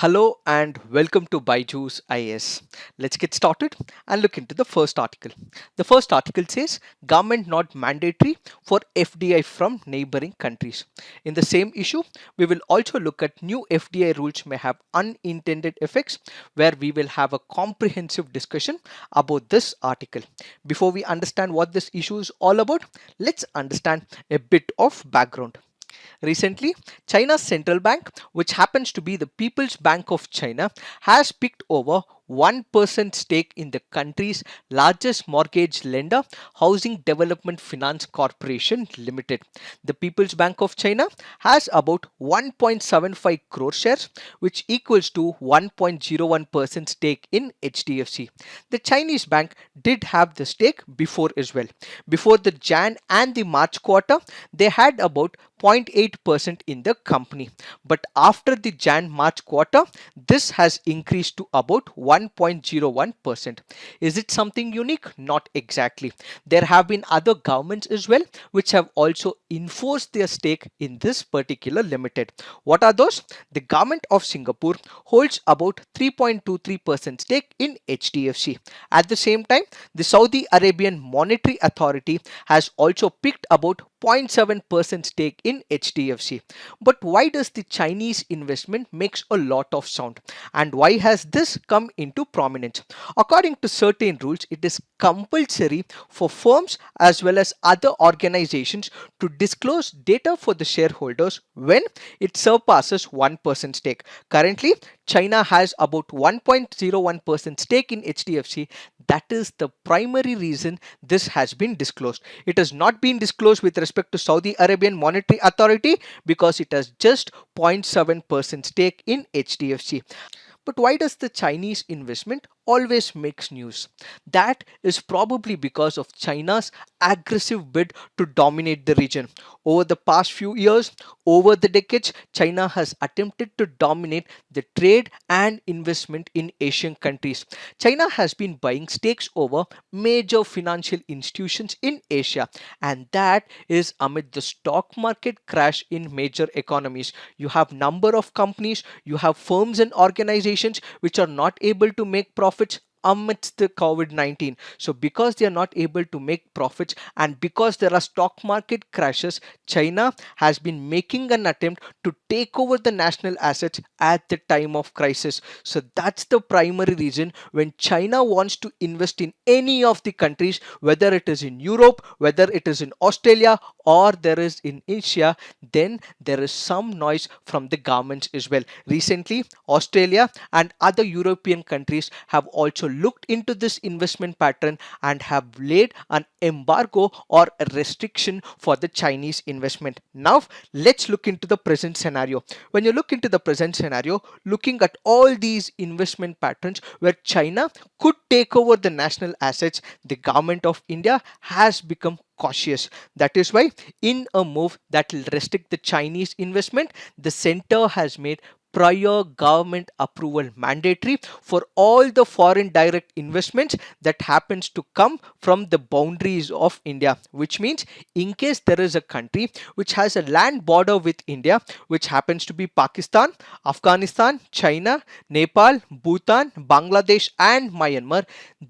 Hello and welcome to Byju's IS. Let's get started and look into the first article. The first article says government not mandatory for FDI from neighboring countries. In the same issue, we will also look at new FDI rules may have unintended effects where we will have a comprehensive discussion about this article. Before we understand what this issue is all about, let's understand a bit of background. Recently, China's central bank, which happens to be the People's Bank of China, has picked over 1% stake in the country's largest mortgage lender, Housing Development Finance Corporation Limited. The People's Bank of China has about 1.75 crore shares, which equals to 1.01% stake in HDFC. The Chinese bank did have the stake before as well. Before the Jan and the March quarter, they had about 0.8% in the company. But after the Jan March quarter, this has increased to about 1.01%. Is it something unique? Not exactly. There have been other governments as well which have also enforced their stake in this particular limited. What are those? The government of Singapore holds about 3.23% stake in HDFC. At the same time, the Saudi Arabian Monetary Authority has also picked about 0.7% stake in HDFC. But why does the Chinese investment makes a lot of sound, and why has this come into prominence? According to certain rules, it is compulsory for firms as well as other organizations to disclose data for the shareholders when it surpasses 1% stake. Currently, China has about 1.01% stake in HDFC. That is the primary reason this has been disclosed. It has not been disclosed with respect to Saudi Arabian Monetary Authority because it has just 0.7% stake in HDFC. But why does the Chinese investment always makes news? That is probably because of China's aggressive bid to dominate the region. Over the past few years, over the decades, China has attempted to dominate the trade and investment in Asian countries. China has been buying stakes over major financial institutions in Asia, and that is amid the stock market crash in major economies. You have number of companies, you have firms and organizations which are not able to make profits amidst the COVID-19. So because they are not able to make profits and because there are stock market crashes, China has been making an attempt to take over the national assets at the time of crisis. So that's the primary reason when China wants to invest in any of the countries, whether it is in Europe, whether it is in Australia, or there is in Asia, then there is some noise from the governments as well. Recently, Australia and other European countries have also looked into this investment pattern and have laid an embargo or a restriction for the Chinese investment. Now, let's look into the present scenario. When you look into the present scenario, looking at all these investment patterns where China could take over the national assets, the government of India has become cautious. That is why, in a move that will restrict the Chinese investment, the center has made prior government approval mandatory for all the foreign direct investments that happens to come from the boundaries of India, which means in case there is a country which has a land border with India, which happens to be Pakistan, Afghanistan, China, Nepal, Bhutan, Bangladesh and Myanmar,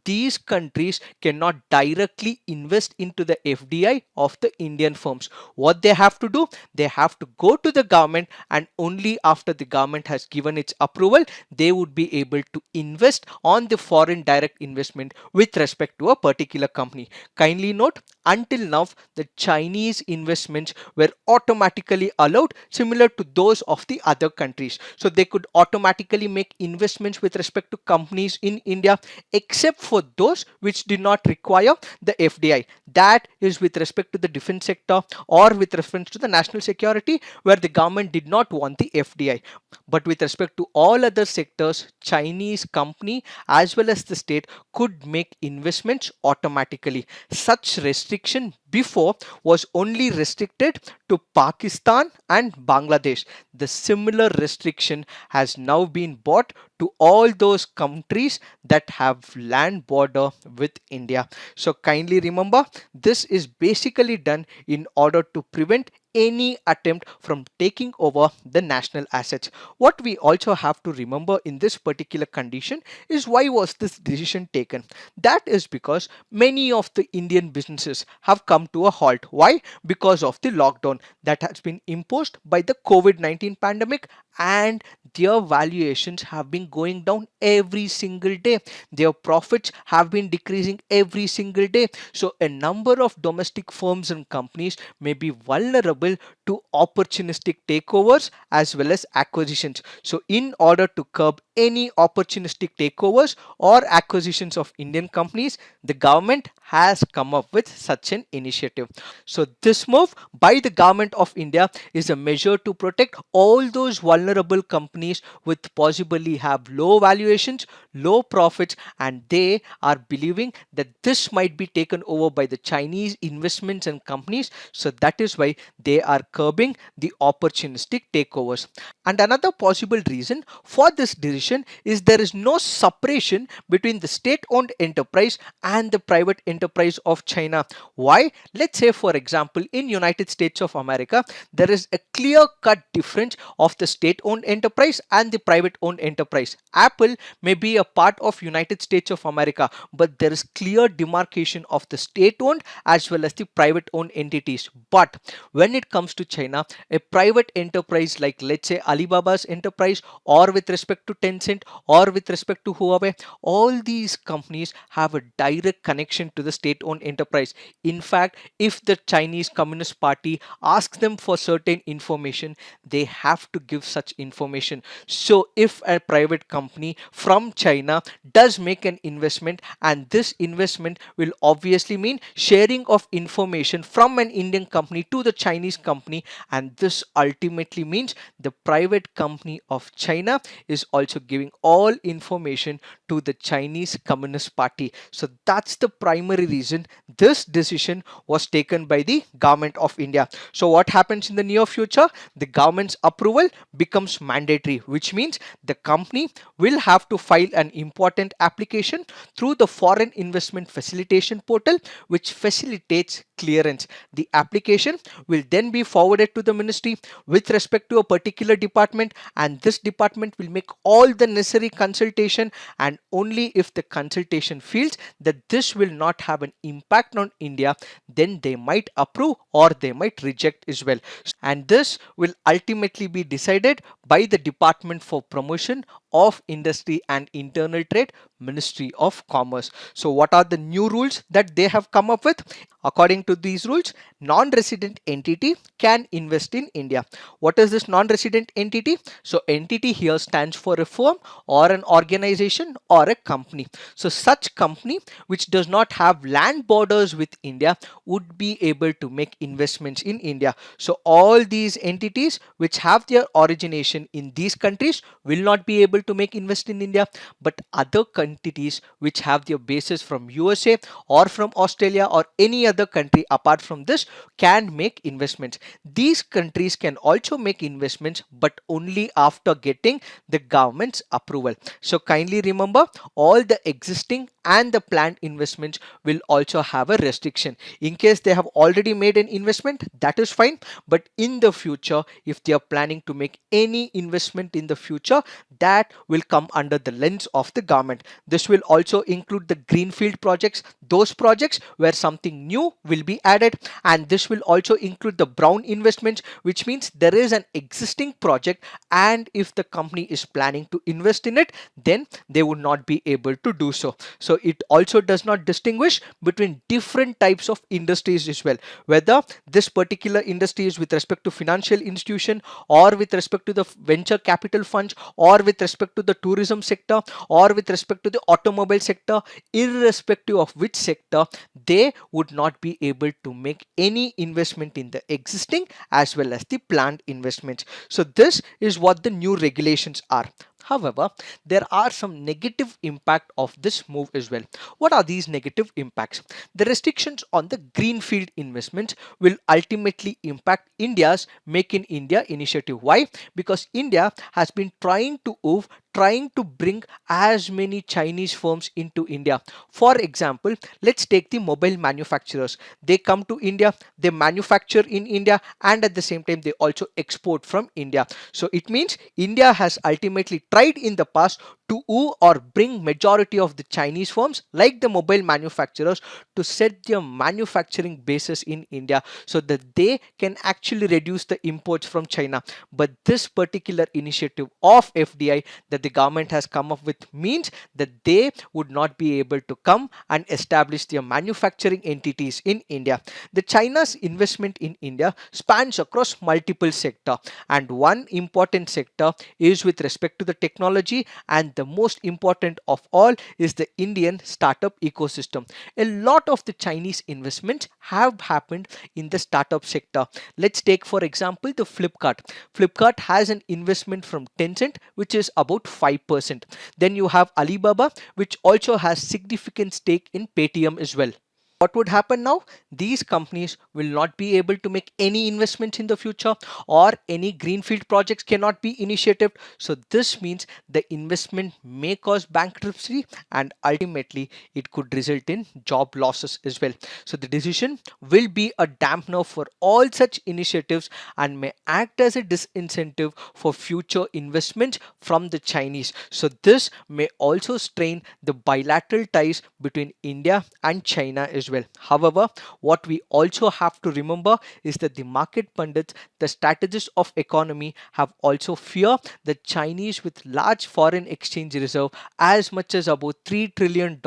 these countries cannot directly invest into the FDI of the Indian firms. What they have to do, they have to go to the government, and only after the government has given its approval, they would be able to invest on the foreign direct investment with respect to a particular company. Kindly note, until now, the Chinese investments were automatically allowed similar to those of the other countries. So they could automatically make investments with respect to companies in India except for those which did not require the FDI. That is with respect to the defense sector or with reference to the national security where the government did not want the FDI. But with respect to all other sectors, Chinese company as well as the state could make investments automatically. Such restriction before was only restricted to Pakistan and Bangladesh. The similar restriction has now been brought to all those countries that have land border with India. So kindly remember, this is basically done in order to prevent any attempt from taking over the national assets. What we also have to remember in this particular condition is why was this decision taken? That is because many of the Indian businesses have come to a halt. Why? Because of the lockdown that has been imposed by the COVID-19 pandemic, and their valuations have been going down every single day. Their profits have been decreasing every single day. So a number of domestic firms and companies may be vulnerable to opportunistic takeovers as well as acquisitions. So in order to curb any opportunistic takeovers or acquisitions of Indian companies, the government has come up with such an initiative. So this move by the government of India is a measure to protect all those vulnerable companies with possibly have low valuations, low profits, and they are believing that this might be taken over by the Chinese investments and companies. So that is why they are curbing the opportunistic takeovers. And another possible reason for this decision is there is no separation between the state-owned enterprise and the private enterprise of China. Why? Let's say for example in United States of America there is a clear cut difference of the state-owned enterprise and the private-owned enterprise. Apple may be a part of United States of America, but there is clear demarcation of the state-owned as well as the private-owned entities. But when it comes to China, a private enterprise like let's say Alibaba's enterprise, or with respect to Tencent, or with respect to Huawei, all these companies have a direct connection to the state-owned enterprise. In fact, if the Chinese Communist Party asks them for certain information, they have to give such information. So if a private company from China does make an investment, and this investment will obviously mean sharing of information from an Indian company to the Chinese company, and this ultimately means the private company of China is also giving all information to the Chinese Communist Party. So that's the primary reason this decision was taken by the government of India. So what happens in the near future? The government's approval becomes mandatory, which means the company will have to file an important application through the foreign investment facilitation portal, which facilitates clearance. The application will then be forwarded to the ministry with respect to a particular department, and this department will make all the necessary consultation, and only if the consultation feels that this will not have an impact on India, then they might approve or they might reject as well. And this will ultimately be decided by the Department for Promotion of Industry and Internal Trade, Ministry of Commerce. So what are the new rules that they have come up with? According to these rules, non-resident entity can invest in India. What is this non-resident entity? So entity here stands for a firm or an organization or a company. So such company which does not have land borders with India would be able to make investments in India. So all these entities which have their origination in these countries will not be able to make invest in India, but other entities which have their bases from USA or from Australia or any other country apart from this can make investments. These countries can also make investments, but only after getting the government's approval. So kindly remember, all the existing and the planned investments will also have a restriction. In case they have already made an investment, that is fine, but in the future if they are planning to make any investment in the future, that will come under the lens of the government. This will also include the greenfield projects, those projects where something new will be added, and this will also include the brown investments, which means there is an existing project, and if the company is planning to invest in it, then they would not be able to do so. So it also does not distinguish between different types of industries as well, whether this particular industry is with respect to financial institution, or with respect to the venture capital funds, or with respect to the tourism sector, or with respect to the automobile sector. Irrespective of which sector, they would not be able to make any investment in the existing as well as the planned investments. So this is what the new regulations are. However, there are some negative impact of this move as well. What are these negative impacts? The restrictions on the greenfield investments will ultimately impact India's Make in India initiative. Why? Because India has been trying to move trying to bring as many Chinese firms into India. For example, let's take the mobile manufacturers. They come to India, they manufacture in India, and at the same time they also export from India. So it means India has ultimately tried in the past to woo or bring majority of the Chinese firms like the mobile manufacturers to set their manufacturing bases in India so that they can actually reduce the imports from China. But this particular initiative of FDI that the government has come up with means that they would not be able to come and establish their manufacturing entities in India. The China's investment in India spans across multiple sectors, and one important sector is with respect to the technology, and the most important of all is the Indian startup ecosystem. A lot of the Chinese investments have happened in the startup sector. Let's take for example the Flipkart. Flipkart has an investment from Tencent which is about 5%. Then you have Alibaba, which also has significant stake in Paytm as well. What would happen now? These companies will not be able to make any investments in the future, or any greenfield projects cannot be initiated. So this means the investment may cause bankruptcy, and ultimately it could result in job losses as well. So the decision will be a dampener for all such initiatives and may act as a disincentive for future investments from the Chinese. So this may also strain the bilateral ties between India and China as well. However, what we also have to remember is that the market pundits, the strategists of economy, have also fear that Chinese with large foreign exchange reserve as much as about $3 trillion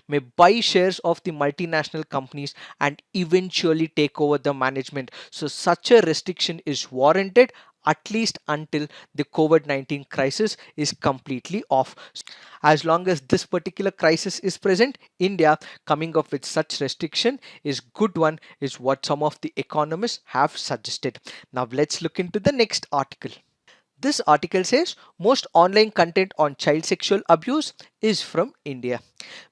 may buy shares of the multinational companies and eventually take over the management. So such a restriction is warranted at least until the COVID-19 crisis is completely off. As long as this particular crisis is present, India coming up with such restriction is good one, is what some of the economists have suggested. Now let's look into the next article. This article says most online content on child sexual abuse is from India.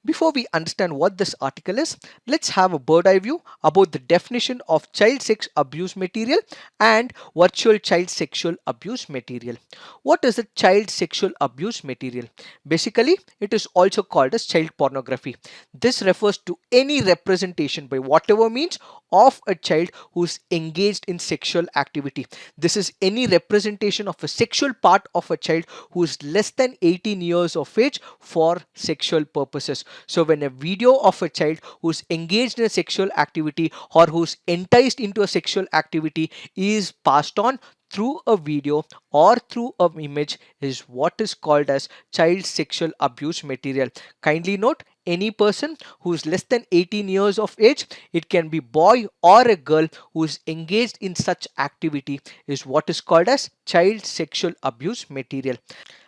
Before we understand what this article is, let's have a bird eye view about the definition of child sex abuse material and virtual child sexual abuse material. What is a child sexual abuse material? Basically, it is also called as child pornography. This refers to any representation by whatever means of a child who is engaged in sexual activity. This is any representation of a sexual part of a child who is less than 18 years of age for sexual purposes. So when a video of a child who is engaged in a sexual activity or who is enticed into a sexual activity is passed on through a video or through an image is what is called as child sexual abuse material. Kindly note, any person who is less than 18 years of age, it can be boy or a girl, who is engaged in such activity is what is called as child sexual abuse material.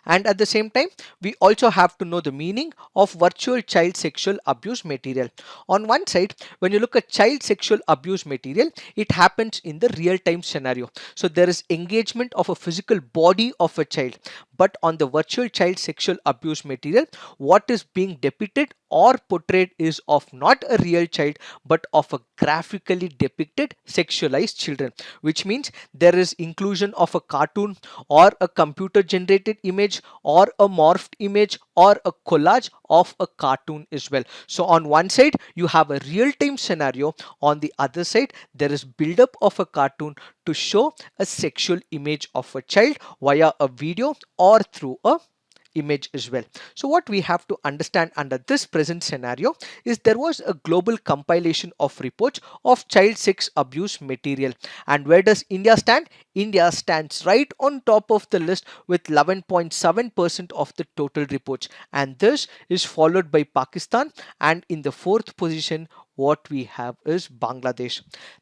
And at the same time, we also have to know the meaning of virtual child sexual abuse material. On one side, when you look at child sexual abuse material, it happens in the real time scenario. So there is engagement of a physical body of a child. But on the virtual child sexual abuse material, what is being depicted or portrayed is of not a real child but of a graphically depicted sexualized children, which means there is inclusion of a cartoon or a computer generated image or a morphed image or a collage of a cartoon as well. So on one side you have a real time scenario, on the other side there is build-up of a cartoon to show a sexual image of a child via a video or through a image as well. So what we have to understand under this present scenario is there was a global compilation of reports of child sex abuse material. And where does India stand? India stands right on top of the list with 11.7% of the total reports, and this is followed by Pakistan, and in the fourth position what we have is Bangladesh.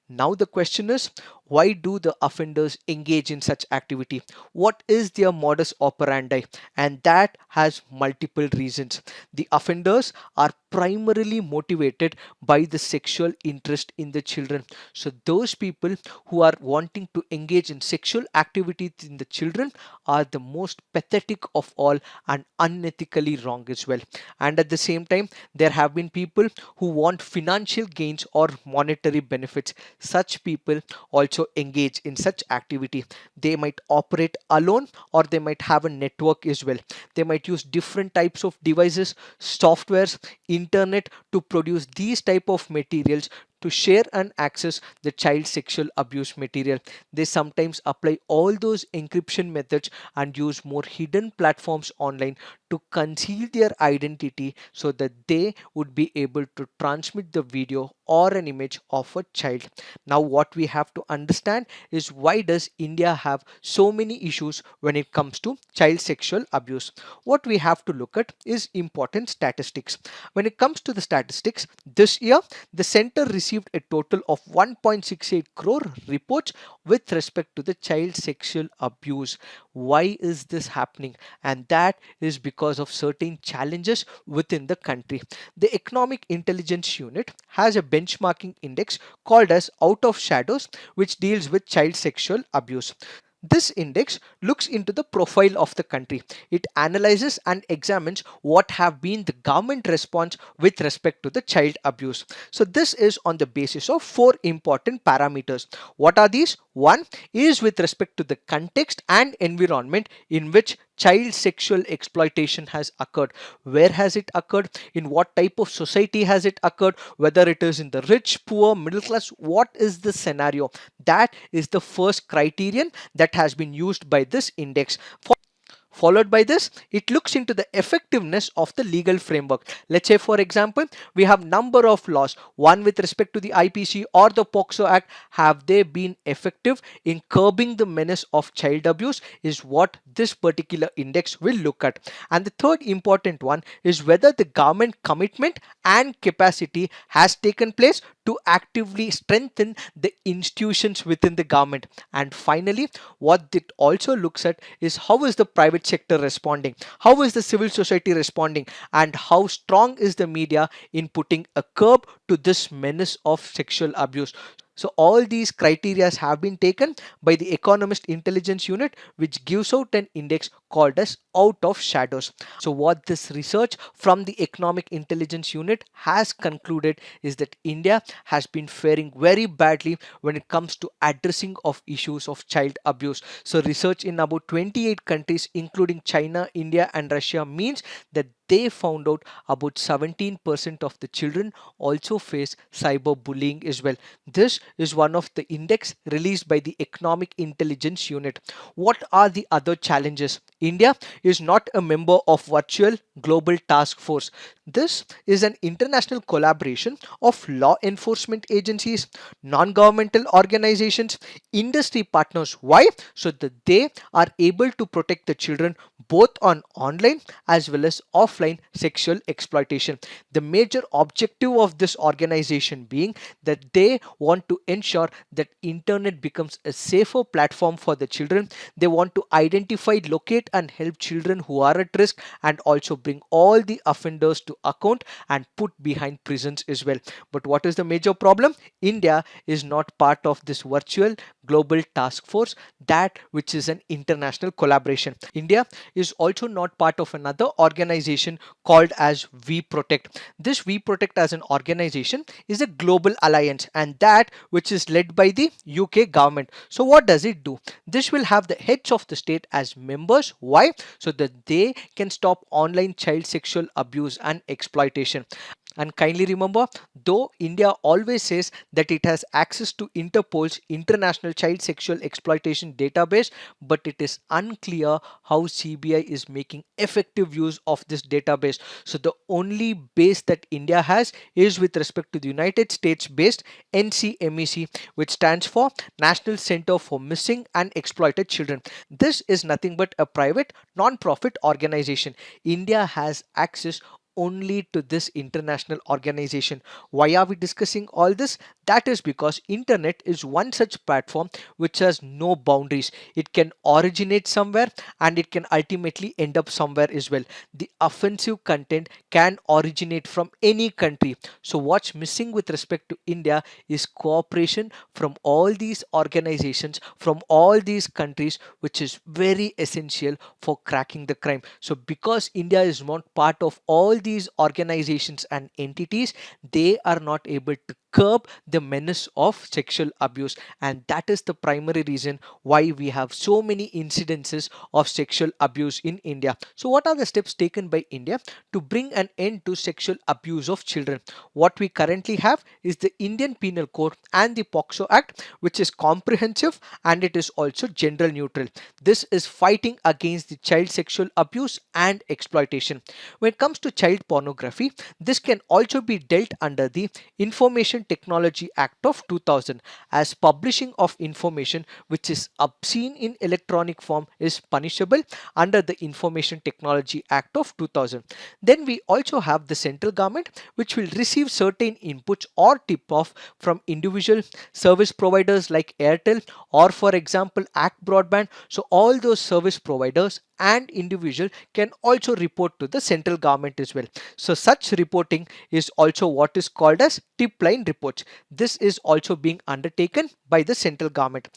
Now the question is, why do the offenders engage in such activity? What is their modus operandi? And that has multiple reasons. The offenders are primarily motivated by the sexual interest in the children. So those people who are wanting to engage in sexual activities in the children are the most pathetic of all and unethically wrong as well. And at the same time, there have been people who want financial financial gains or monetary benefits. Such people also engage in such activity. They might operate alone or they might have a network as well. They might use different types of devices, softwares, internet to produce these type of materials to share and access the child sexual abuse material. They sometimes apply all those encryption methods and use more hidden platforms online to conceal their identity so that they would be able to transmit the video or an image of a child. Now what we have to understand is, why does India have so many issues when it comes to child sexual abuse? What we have to look at is important statistics. When it comes to the statistics, this year the center received a total of 1.68 crore reports with respect to the child sexual abuse. Why is this happening? And that is because of certain challenges within the country. The Economic Intelligence Unit has a benchmarking index called as Out of Shadows, which deals with child sexual abuse. This index looks into the profile of the country. It analyzes and examines what have been the government response with respect to the child abuse. So this is on the basis of four important parameters. What are these? One is with respect to the context and environment in which child sexual exploitation has occurred. Where has it occurred? In what type of society has it occurred? Whether it is in the rich, poor, middle class, what is the scenario? That is the first criterion that has been used by this index. Followed by this, it looks into the effectiveness of the legal framework. Let's say, for example, we have number of laws, one with respect to the IPC or the POCSO Act. Have they been effective in curbing the menace of child abuse is what this particular index will look at. And the third important one is whether the government commitment and capacity has taken place to actively strengthen the institutions within the government. And finally, what it also looks at is how is the private sector responding, how is the civil society responding, and how strong is the media in putting a curb to this menace of sexual abuse. So all these criteria have been taken by the Economist Intelligence Unit, which gives out an index called as Out of Shadows. So what this research from the Economic Intelligence Unit has concluded is that India has been faring very badly when it comes to addressing of issues of child abuse. So research in about 28 countries including China, India and Russia means that they found out about 17% of the children also face cyberbullying as well. This is one of the index released by the Economic Intelligence Unit. What are the other challenges? India is not a member of Virtual Global Task Force. This is an international collaboration of law enforcement agencies, non-governmental organizations, industry partners. Why? So that they are able to protect the children both on online as well as offline sexual exploitation. The major objective of this organization being that they want to ensure that internet becomes a safer platform for the children. They want to identify, locate and help children who are at risk, and also bring all the offenders to account and put behind prisons as well. But what is the major problem? India is not part of this virtual global task force, that which is an international collaboration. India is also not part of another organization called as We Protect. This We Protect as an organization is a global alliance, and that which is led by the UK government. So what does it do? This will have the heads of the state as members. Why? So that they can stop online child sexual abuse and exploitation. And kindly remember, though India always says that it has access to Interpol's International Child Sexual Exploitation Database, but it is unclear how CBI is making effective use of this database. So the only base that India has is with respect to the United States based NCMEC, which stands for National Center for Missing and Exploited Children. This is nothing but a private non-profit organization. India has access only to this international organization. Why are we discussing all this? That is because internet is one such platform which has no boundaries. It can originate somewhere and it can ultimately end up somewhere as well. The offensive content can originate from any country. So what's missing with respect to India is cooperation from all these organizations, from all these countries, which is very essential for cracking the crime. So because India is not part of all these organizations and entities, they are not able to curb the menace of sexual abuse, and that is the primary reason why we have so many incidences of sexual abuse in India. So what are the steps taken by India to bring an end to sexual abuse of children? What we currently have is the Indian Penal Code and the POCSO Act, which is comprehensive and it is also gender neutral. This is fighting against the child sexual abuse and exploitation. When it comes to child pornography, this can also be dealt under the Information Technology Act of 2000, as publishing of information which is obscene in electronic form is punishable under the Information Technology Act of 2000. Then we also have the central government, which will receive certain inputs or tip off from individual service providers like Airtel or for example Act Broadband. So all those service providers and individual can also report to the central government as well. So such reporting is also what is called as tip line reports. This is also being undertaken by the central government.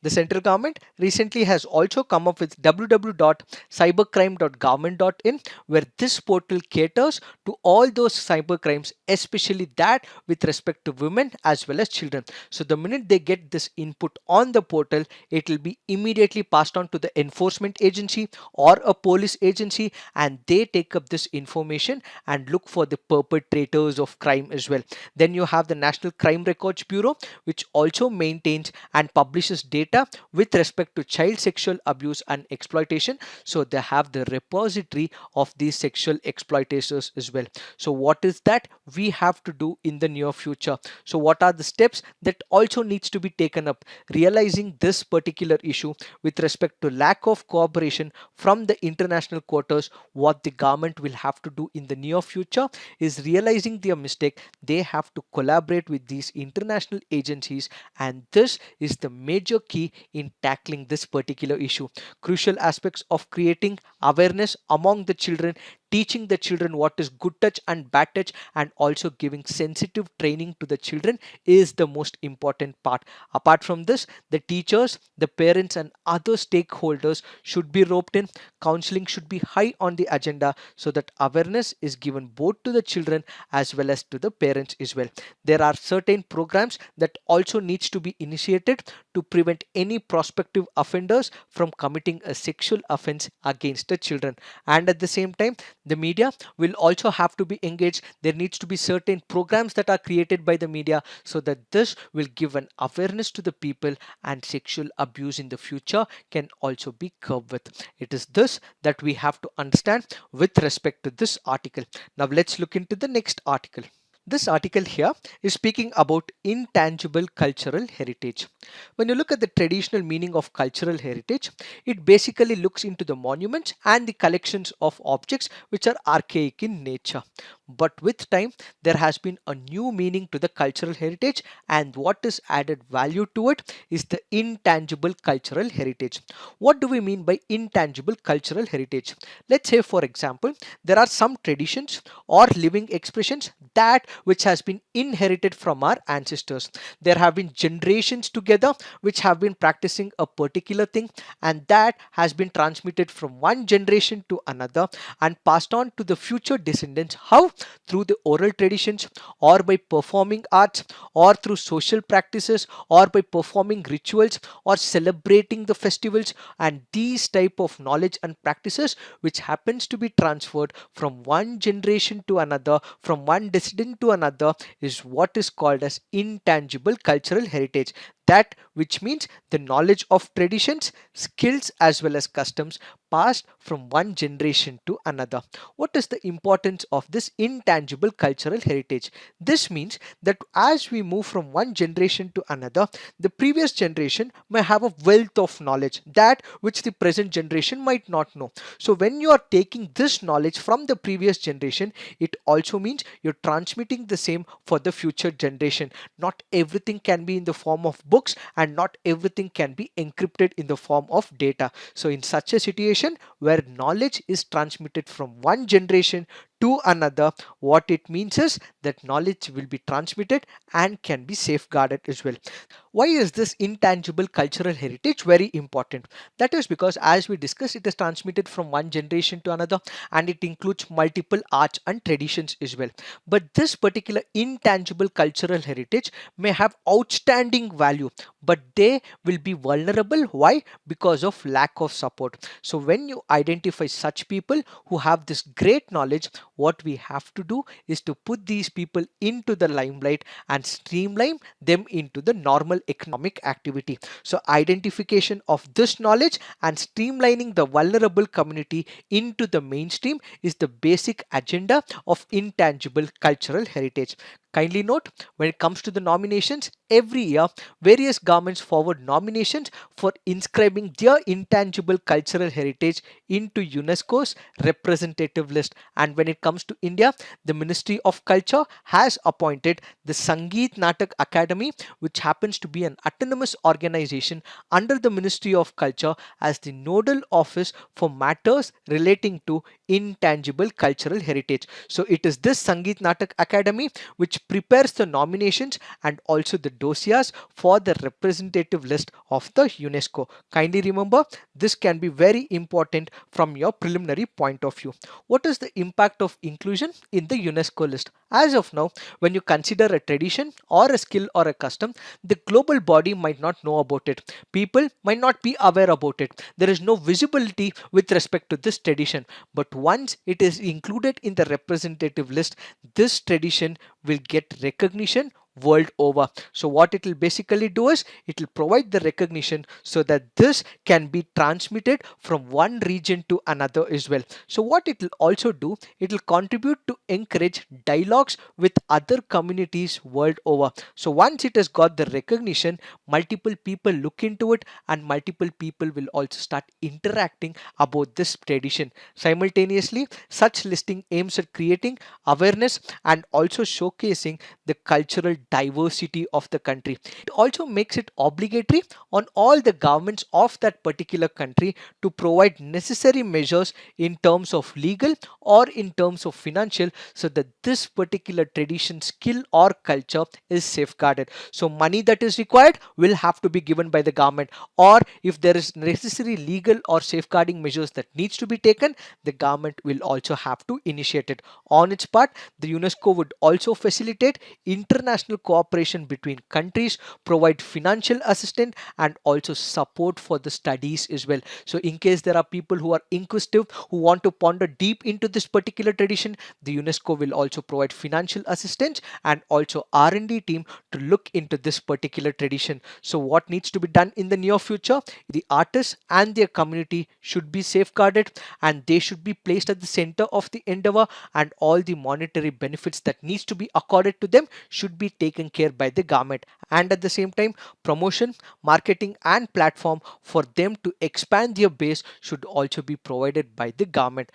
The central government recently has also come up with www.cybercrime.government.in, where this portal caters to all those cyber crimes, especially that with respect to women as well as children. So the minute they get this input on the portal, it will be immediately passed on to the enforcement agency or a police agency, and they take up this information and look for the perpetrators of crime as well. Then you have the National Crime Records Bureau, which also maintains and publishes data with respect to child sexual abuse and exploitation. So they have the repository of these sexual exploitators as well. So what is that we have to do in the near future? So what are the steps that also needs to be taken up? Realizing this particular issue with respect to lack of cooperation from the international quarters, what the government will have to do in the near future is realizing their mistake. They have to collaborate with these international agencies, and this is the major key in tackling this particular issue. Crucial aspects of creating awareness among the children, teaching the children what is good touch and bad touch, and also giving sensitive training to the children is the most important part. Apart from this, the teachers, the parents and other stakeholders should be roped in. Counseling should be high on the agenda so that awareness is given both to the children as well as to the parents as well. There are certain programs that also needs to be initiated to prevent any prospective offenders from committing a sexual offense against the children. And at the same time, the media will also have to be engaged. There needs to be certain programs that are created by the media so that this will give an awareness to the people, and sexual abuse in the future can also be curbed with. It is this that we have to understand with respect to this article. Now let's look into the next article. This article here is speaking about intangible cultural heritage. When you look at the traditional meaning of cultural heritage, it basically looks into the monuments and the collections of objects which are archaic in nature. But with time, there has been a new meaning to the cultural heritage, and what is added value to it is the intangible cultural heritage. What do we mean by intangible cultural heritage? Let's say, for example, there are some traditions or living expressions that which has been inherited from our ancestors. There have been generations together which have been practicing a particular thing, and that has been transmitted from one generation to another and passed on to the future descendants. How? Through the oral traditions, or by performing arts, or through social practices, or by performing rituals, or celebrating the festivals. And these type of knowledge and practices which happens to be transferred from one generation to another, from one descendant to another, is what is called as intangible cultural heritage. That which means the knowledge of traditions, skills, as well as customs passed from one generation to another. What is the importance of this intangible cultural heritage? This means that as we move from one generation to another, the previous generation may have a wealth of knowledge that which the present generation might not know. So when you are taking this knowledge from the previous generation, it also means you're transmitting the same for the future generation. Not everything can be in the form of books, and not everything can be encrypted in the form of data. So in such a situation where knowledge is transmitted from one generation to another, what it means is that knowledge will be transmitted and can be safeguarded as well. Why is this intangible cultural heritage very important? That is because, as we discussed, it is transmitted from one generation to another, and it includes multiple arts and traditions as well. But this particular intangible cultural heritage may have outstanding value, but they will be vulnerable. Why? Because of lack of support. So when you identify such people who have this great knowledge, what we have to do is to put these people into the limelight and streamline them into the normal economic activity. So identification of this knowledge and streamlining the vulnerable community into the mainstream is the basic agenda of intangible cultural heritage. Kindly note, when it comes to the nominations, every year various governments forward nominations for inscribing their intangible cultural heritage into UNESCO's representative list. And when it comes to India, the Ministry of Culture has appointed the Sangeet Natak Academy, which happens to be an autonomous organization under the Ministry of Culture, as the nodal office for matters relating to intangible cultural heritage. So it is this Sangeet Natak Academy which prepares the nominations and also the dossiers for the representative list of the UNESCO. Kindly remember, this can be very important from your preliminary point of view. What is the impact of inclusion in the UNESCO list? As of now, when you consider a tradition or a skill or a custom, the global body might not know about it. People might not be aware about it. There is no visibility with respect to this tradition. But once it is included in the representative list, this tradition will get recognition world over. So what it will basically do is it will provide the recognition so that this can be transmitted from one region to another as well. So what it will also do, it will contribute to encourage dialogues with other communities world over. So once it has got the recognition, multiple people look into it, and multiple people will also start interacting about this tradition. Simultaneously, such listing aims at creating awareness and also showcasing the cultural diversity of the country. It also makes it obligatory on all the governments of that particular country to provide necessary measures in terms of legal or in terms of financial, so that this particular tradition, skill or culture is safeguarded. So money that is required will have to be given by the government, or if there is necessary legal or safeguarding measures that needs to be taken, the government will also have to initiate it. On its part, the UNESCO would also facilitate international cooperation between countries, provide financial assistance and also support for the studies as well. So in case there are people who are inquisitive, who want to ponder deep into this particular tradition, the UNESCO will also provide financial assistance and also R&D team to look into this particular tradition. So what needs to be done in the near future? The artists and their community should be safeguarded, and they should be placed at the center of the endeavor, and all the monetary benefits that needs to be accorded to them should be taken care by the government. And at the same time, promotion, marketing and platform for them to expand their base should also be provided by the government.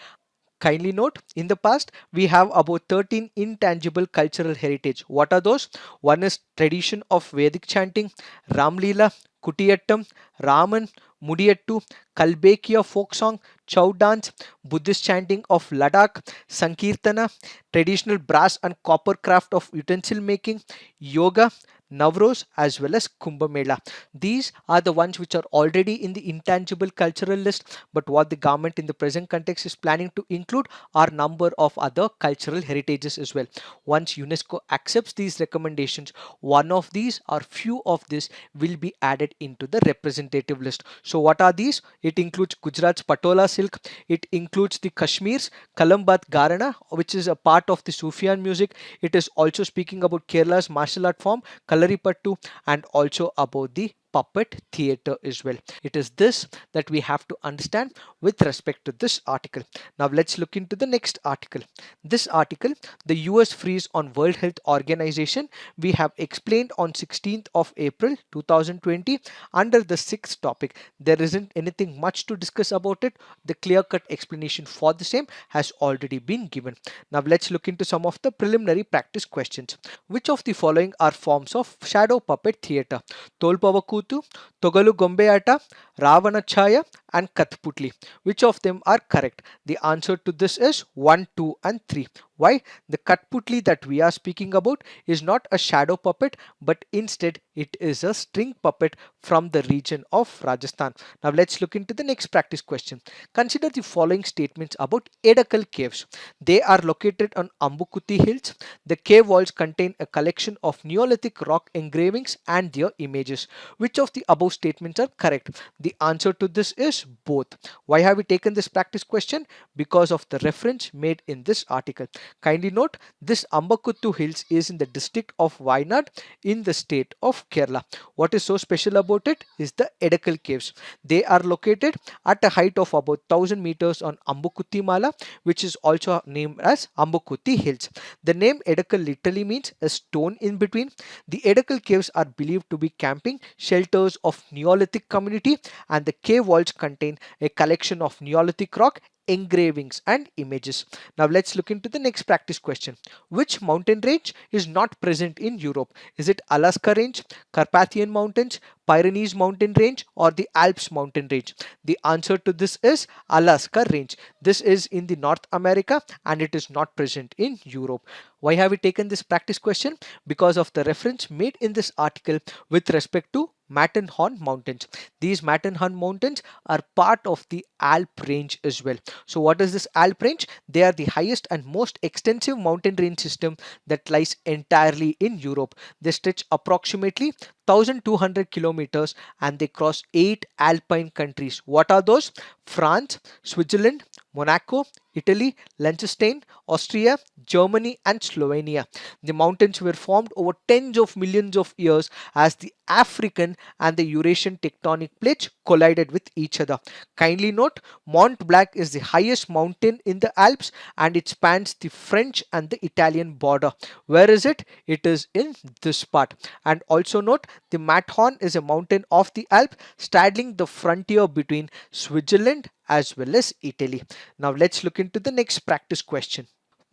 Kindly note, in the past, we have about 13 intangible cultural heritage. What are those? One is tradition of Vedic chanting, Ramlila, Kutiyattam, Raman, Mudiyattu, Kalbekia folk song, Chow dance, Buddhist chanting of Ladakh, Sankirtana, traditional brass and copper craft of utensil making, yoga, Navros, as well as Kumbh Mela. These are the ones which are already in the intangible cultural list, but what the government in the present context is planning to include are number of other cultural heritages as well. Once UNESCO accepts these recommendations, one of these or few of these will be added into the representative list. So what are these? It includes Gujarat's Patola silk, it includes the Kashmir's Kalambat Garana, which is a part of the Sufyan music. It is also speaking about Kerala's martial art form, Kalaripattu, and also about the puppet theater as well. It is this that we have to understand with respect to this article. Now let's look into the next article. This article, the US freeze on World Health Organization, we have explained on 16th of April 2020 under the sixth topic. There isn't anything much to discuss about it. The clear-cut explanation for the same has already been given. Now let's look into some of the preliminary practice questions. Which of the following are forms of shadow puppet theatre? Tolpavakutu, Togalu Gombeata, Ravanachaya, and Kathputli. Which of them are correct? The answer to this is 1, 2, and 3. Why? The Kathputli that we are speaking about is not a shadow puppet, but instead it is a string puppet from the region of Rajasthan. Now let's look into the next practice question. Consider the following statements about Edakal caves. They are located on Ambukuti Hills. The cave walls contain a collection of Neolithic rock engravings and their images. Which of the above statements are correct? The answer to this is both. Why have we taken this practice question? Because of the reference made in this article. Kindly note, this Ambakuttu Hills is in the district of Wayanad in the state of Kerala. What is so special about it is the Edakal caves. They are located at a height of about 1000 meters on Ambukutti Mala, which is also named as Ambukutti Hills. The name Edakal literally means a stone in between. The Edakal caves are believed to be camping shelters of Neolithic community, and the cave walls contain a collection of Neolithic rock engravings and images. Now let's look into the next practice question. Which mountain range is not present in Europe? Is it Alaska range, Carpathian mountains, Pyrenees mountain range, or the Alps mountain range? The answer to this is Alaska range. This is in the North America and it is not present in Europe. Why have we taken this practice question? Because of the reference made in this article with respect to Matterhorn mountains. These Matterhorn mountains are part of the Alp range as well. So what is this Alp range? They are the highest and most extensive mountain range system that lies entirely in Europe. They stretch approximately 1200 kilometers and they cross 8 alpine countries. What are those? France, Switzerland, Monaco, Italy, Liechtenstein, Austria, Germany, and Slovenia. The mountains were formed over tens of millions of years as the African and the Eurasian tectonic plates collided with each other. Kindly note, Mont Blanc is the highest mountain in the Alps and it spans the French and the Italian border. Where is it? It is in this part. And also note, the Matterhorn is a mountain of the Alps straddling the frontier between Switzerland as well as Italy. Now let's look into the next practice question.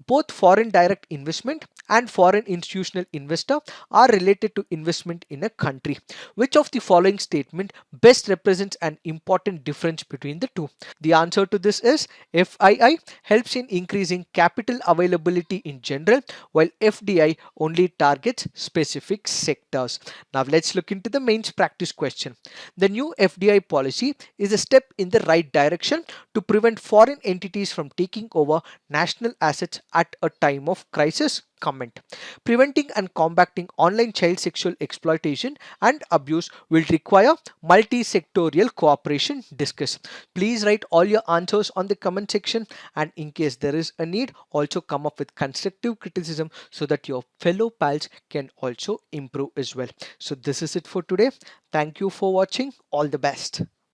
Both foreign direct investment and foreign institutional investor are related to investment in a country. Which of the following statement best represents an important difference between the two? The answer to this is FII helps in increasing capital availability in general, while FDI only targets specific sectors. Now let's look into the mains practice question. The new FDI policy is a step in the right direction to prevent foreign entities from taking over national assets at a time of crisis. Comment. Preventing and combating online child sexual exploitation and abuse will require multi-sectorial cooperation. Discuss. Please write all your answers on the comment section, and in case there is a need, also come up with constructive criticism so that your fellow pals can also improve as well. So this is it for today. Thank you for watching. All the best.